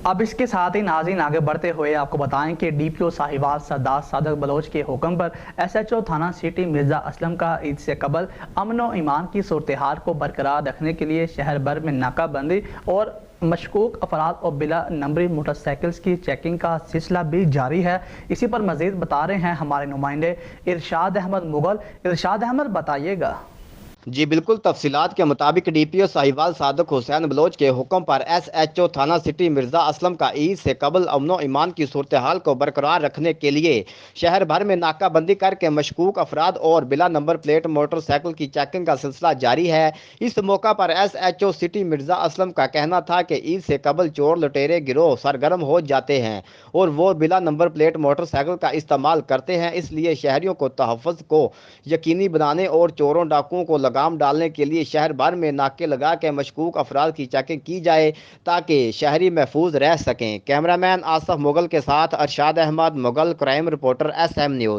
اب اس کے ساتھ ہی ناظرین آگے بڑھتے ہوئے آپ کو بتائیں کہ ڈی پی او صاحبال سردار صادق بلوچ کے حکم پر ایس ایچ او تھانہ سٹی مرزا اسلم کا عید سے قبل امن و ایمان کی صورتحال کو برقرار رکھنے کے لیے شہر بھر میں ناکہ بندی اور مشکوک افراد اور بلا نمبری موٹر سائیکلز کی چیکنگ کا سلسلہ بھی جاری ہے۔ اسی پر مزید بتا رہے ہیں ہمارے نمائندے ارشاد احمد مغل۔ ارشاد احمد بتائیے گا۔ جی بالکل، تفصیلات کے مطابق ڈی پی او صاحبال صادق حسین بلوچ کے حکم پر ایس ایچ او تھانہ سٹی مرزا اسلم کا عید سے قبل امن و ایمان کی صورتحال کو برقرار رکھنے کے لیے شہر بھر میں ناکہ بندی کر کے مشکوک افراد اور بلا نمبر پلیٹ موٹر سائیکل کی چیکنگ کا سلسلہ جاری ہے۔ اس موقع پر S H O city Mirza Aslam کا کہنا تھا کہ عید سے قبل چور لٹیرے گروہ سرگرم ہو جاتے ہیں اور وہ بلا نمبر پلیٹ موٹر سائیکل کا استعمال کرتے ہیں، اس لیے شہریوں کو تحفظ کو یقینی بنانے اور چوروں ڈاکوؤں کو لگام ڈالنے کے لیے شہر بھر میں ناکے لگا کے مشکوک افراد کی چیکنگ کی جائے تاکہ شہری محفوظ رہ سکیں۔ کیمرہ مین آصف مغل کے ساتھ Irshad Ahmed Mughal, crime reporter S M news.